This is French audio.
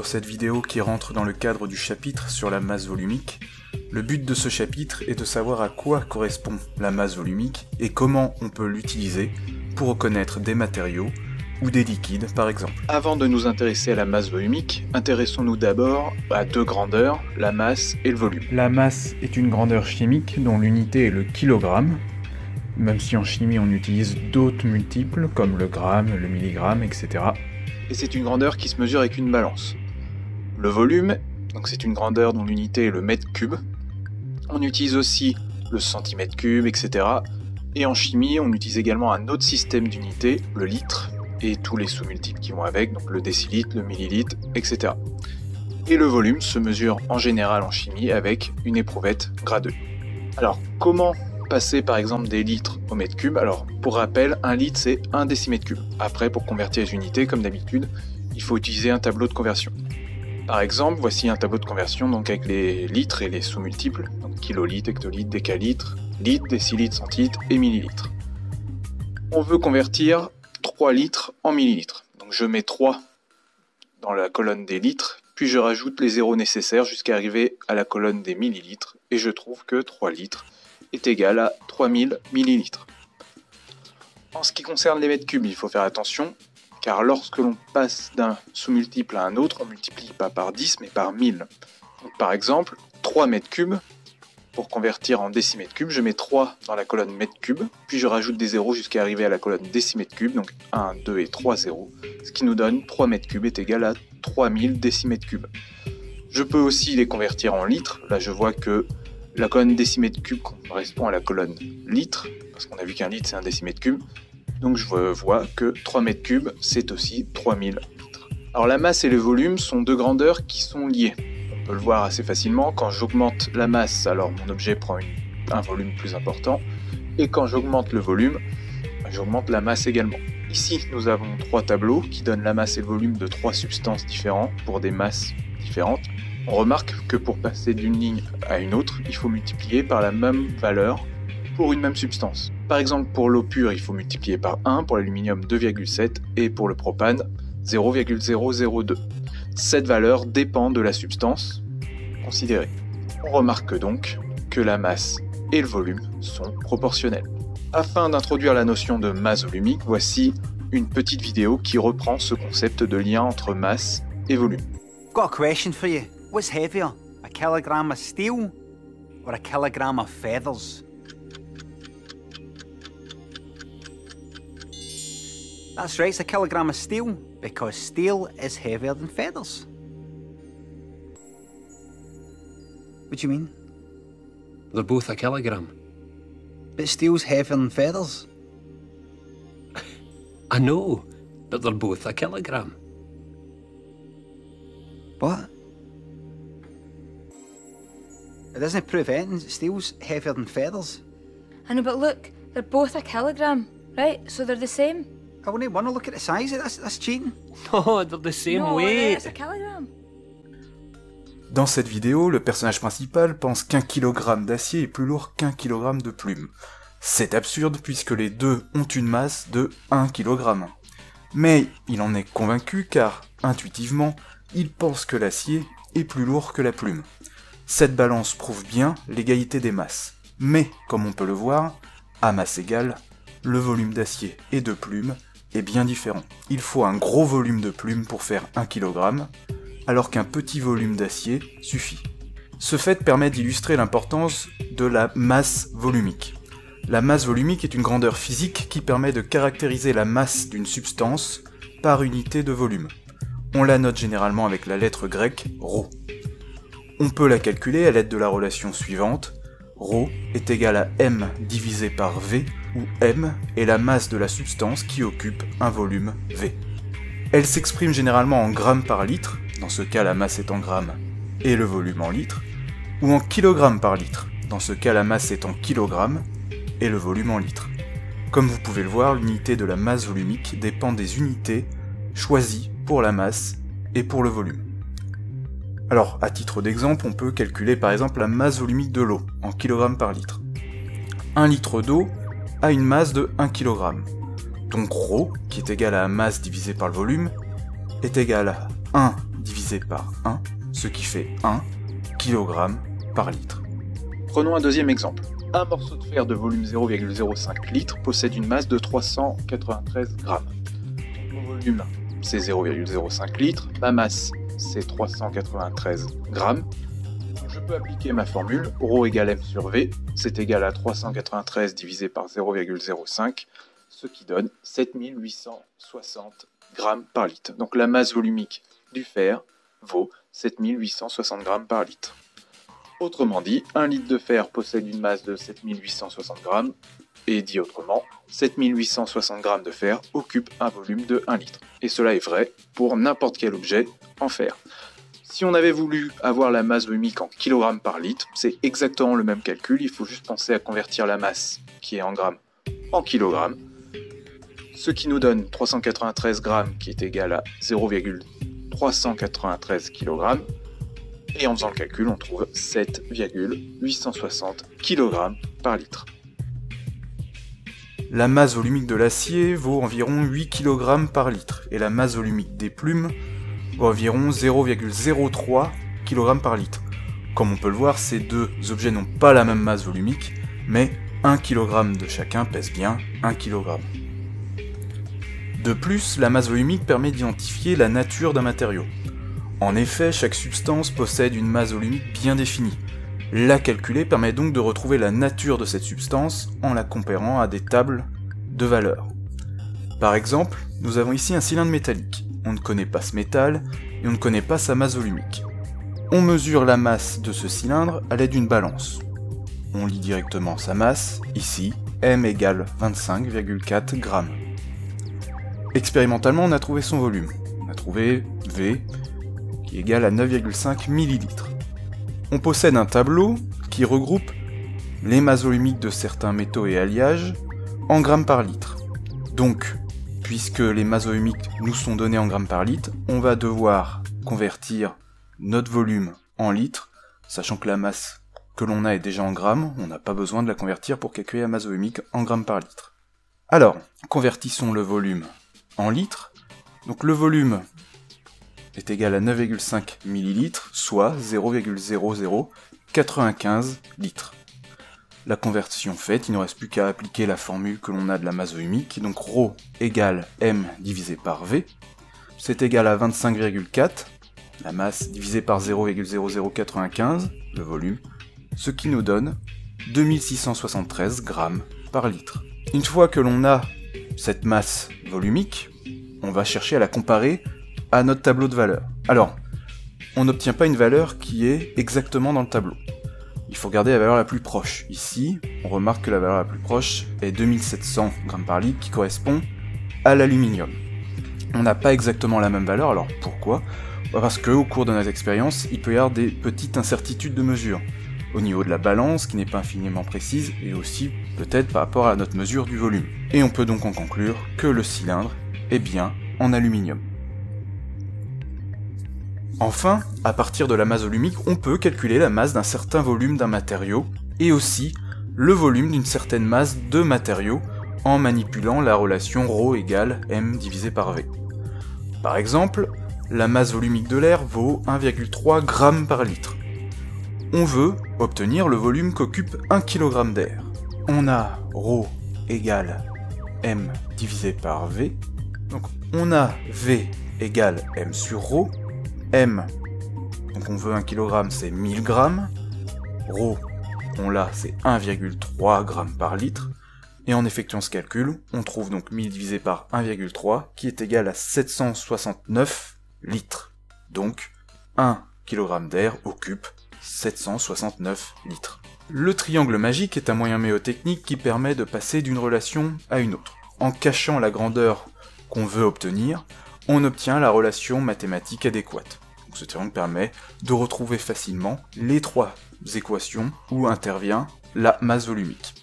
sur cette vidéo qui rentre dans le cadre du chapitre sur la masse volumique. Le but de ce chapitre est de savoir à quoi correspond la masse volumique et comment on peut l'utiliser pour reconnaître des matériaux ou des liquides par exemple. Avant de nous intéresser à la masse volumique, intéressons-nous d'abord à deux grandeurs, la masse et le volume. La masse est une grandeur chimique dont l'unité est le kilogramme, même si en chimie on utilise d'autres multiples comme le gramme, le milligramme, etc. Et c'est une grandeur qui se mesure avec une balance. Le volume, donc c'est une grandeur dont l'unité est le mètre cube. On utilise aussi le centimètre cube, etc. Et en chimie, on utilise également un autre système d'unités, le litre, et tous les sous-multiples qui vont avec, donc le décilitre, le millilitre, etc. Et le volume se mesure en général en chimie avec une éprouvette grade 2. Alors, comment passer par exemple des litres au mètre cube? Alors, pour rappel, un litre c'est 1 décimètre cube. Après, pour convertir les unités, comme d'habitude, il faut utiliser un tableau de conversion. Par exemple, voici un tableau de conversion donc avec les litres et les sous-multiples, donc kilolitres, hectolitres, décalitres, litres, décilitres, centilitres et millilitres. On veut convertir 3 litres en millilitres. Donc je mets 3 dans la colonne des litres, puis je rajoute les zéros nécessaires jusqu'à arriver à la colonne des millilitres, et je trouve que 3 litres est égal à 3000 millilitres. En ce qui concerne les mètres cubes, il faut faire attention, car lorsque l'on passe d'un sous-multiple à un autre, on multiplie pas par 10 mais par 1000. Donc, par exemple, 3 mètres cubes, pour convertir en décimètres cubes, je mets 3 dans la colonne mètres cubes, puis je rajoute des zéros jusqu'à arriver à la colonne décimètres cubes, donc 1, 2 et 3 zéros, ce qui nous donne 3 mètres cubes est égal à 3000 décimètres cubes. Je peux aussi les convertir en litres, là je vois que la colonne décimètre cube correspond à la colonne litre, parce qu'on a vu qu'un litre c'est un décimètre cube, donc je vois que 3 mètres cubes c'est aussi 3000 litres. Alors la masse et le volume sont deux grandeurs qui sont liées. On peut le voir assez facilement, quand j'augmente la masse, alors mon objet prend un volume plus important, et quand j'augmente le volume, j'augmente la masse également. Ici nous avons 3 tableaux qui donnent la masse et le volume de 3 substances différentes pour des masses différentes. On remarque que pour passer d'une ligne à une autre, il faut multiplier par la même valeur pour une même substance. Par exemple, pour l'eau pure, il faut multiplier par 1, pour l'aluminium 2,7 et pour le propane 0,002. Cette valeur dépend de la substance considérée. On remarque donc que la masse et le volume sont proportionnels. Afin d'introduire la notion de masse volumique, voici une petite vidéo qui reprend ce concept de lien entre masse et volume. Got a question for you. What's heavier, a kilogram of steel or a kilogram of feathers? That's right, it's a kilogram of steel, because steel is heavier than feathers. What do you mean? They're both a kilogram. But steel's heavier than feathers. I know, but they're both a kilogram. What? It doesn't prove anything. Steel's heavier than feathers. I know, but look, they're both a kilogram, right? So they're the same. I wouldn't want to look at the size of this. That's cheating. No, they're the same No, weight. it's a kilogram. Dans cette vidéo, le personnage principal pense qu'un kilogramme d'acier est plus lourd qu'un kilogramme de plume. C'est absurde puisque les deux ont une masse de 1 kg. Mais il en est convaincu car, intuitivement, il pense que l'acier est plus lourd que la plume. Cette balance prouve bien l'égalité des masses. Mais, comme on peut le voir, à masse égale, le volume d'acier et de plume est bien différent. Il faut un gros volume de plume pour faire 1 kg, alors qu'un petit volume d'acier suffit. Ce fait permet d'illustrer l'importance de la masse volumique. La masse volumique est une grandeur physique qui permet de caractériser la masse d'une substance par unité de volume. On la note généralement avec la lettre grecque ρ. On peut la calculer à l'aide de la relation suivante. ρ est égal à m divisé par v, où m est la masse de la substance qui occupe un volume v. Elle s'exprime généralement en grammes par litre, dans ce cas la masse est en grammes et le volume en litres, ou en kilogrammes par litre, dans ce cas la masse est en kilogrammes et le volume en litres. Comme vous pouvez le voir, l'unité de la masse volumique dépend des unités choisies pour la masse et pour le volume. Alors, à titre d'exemple, on peut calculer par exemple la masse volumique de l'eau, en kilogrammes par litre. 1 litre d'eau a une masse de 1 kg. Donc ρ, qui est égal à la masse divisée par le volume, est égal à 1 divisé divisé par 1, ce qui fait 1 kg par litre. Prenons un deuxième exemple. Un morceau de fer de volume 0,05 litres possède une masse de 393 grammes. Mon volume, c'est 0,05 litres, ma masse, c'est 393 grammes. Je peux appliquer ma formule, ρ égale m sur v, c'est égal à 393 divisé par 0,05, ce qui donne 7860 grammes par litre. Donc la masse volumique du fer vaut 7860 grammes par litre. Autrement dit, 1 litre de fer possède une masse de 7860 grammes, et dit autrement, 7860 grammes de fer occupent un volume de 1 litre. Et cela est vrai pour n'importe quel objet en fer. Si on avait voulu avoir la masse volumique en kg par litre, c'est exactement le même calcul, il faut juste penser à convertir la masse qui est en grammes en kilogrammes, ce qui nous donne 393 grammes qui est égal à 0,393 kg, et en faisant le calcul, on trouve 7,860 kg par litre. La masse volumique de l'acier vaut environ 8 kg par litre, et la masse volumique des plumes vaut environ 0,03 kg par litre. Comme on peut le voir, ces deux objets n'ont pas la même masse volumique, mais 1 kg de chacun pèse bien 1 kg. De plus, la masse volumique permet d'identifier la nature d'un matériau. En effet, chaque substance possède une masse volumique bien définie. La calculer permet donc de retrouver la nature de cette substance en la comparant à des tables de valeurs. Par exemple, nous avons ici un cylindre métallique. On ne connaît pas ce métal et on ne connaît pas sa masse volumique. On mesure la masse de ce cylindre à l'aide d'une balance. On lit directement sa masse, ici, m égale 25,4 grammes. Expérimentalement, on a trouvé son volume. On a trouvé V, qui est égal à 9,5 ml. On possède un tableau qui regroupe les masses volumiques de certains métaux et alliages en grammes par litre. Donc, puisque les masses volumiques nous sont données en grammes par litre, on va devoir convertir notre volume en litres, sachant que la masse que l'on a est déjà en grammes, on n'a pas besoin de la convertir pour calculer la masse volumique en grammes par litre. Alors, convertissons le volume en litres. Donc le volume est égal à 9,5 ml, soit 0,0095 litres. La conversion faite, il ne reste plus qu'à appliquer la formule que l'on a de la masse volumique, donc ρ égale m divisé par v, c'est égal à 25,4, la masse divisée par 0,0095, le volume, ce qui nous donne 2673 grammes par litre. Une fois que l'on a cette masse volumique, on va chercher à la comparer à notre tableau de valeurs. Alors, on n'obtient pas une valeur qui est exactement dans le tableau. Il faut regarder la valeur la plus proche. Ici, on remarque que la valeur la plus proche est 2700 grammes par litre, qui correspond à l'aluminium. On n'a pas exactement la même valeur, alors pourquoi ? Parce qu'au cours de notre expérience, il peut y avoir des petites incertitudes de mesure, au niveau de la balance, qui n'est pas infiniment précise, et aussi peut-être par rapport à notre mesure du volume. Et on peut donc en conclure que le cylindre est bien en aluminium. Enfin, à partir de la masse volumique, on peut calculer la masse d'un certain volume d'un matériau, et aussi le volume d'une certaine masse de matériau, en manipulant la relation ρ égale m divisé par v. Par exemple, la masse volumique de l'air vaut 1,3 g par litre. On veut obtenir le volume qu'occupe 1 kg d'air. On a ρ égale m divisé par v, donc on a v égale m sur ρ, m, donc on veut 1 kg, c'est 1000 g, ρ, on l'a, c'est 1,3 g par litre, et en effectuant ce calcul, on trouve donc 1000 divisé par 1,3, qui est égal à 769 litres. Donc, 1 kg d'air occupe 769 litres. Le triangle magique est un moyen mémotechnique qui permet de passer d'une relation à une autre. En cachant la grandeur qu'on veut obtenir, on obtient la relation mathématique adéquate. Donc ce triangle permet de retrouver facilement les trois équations où intervient la masse volumique.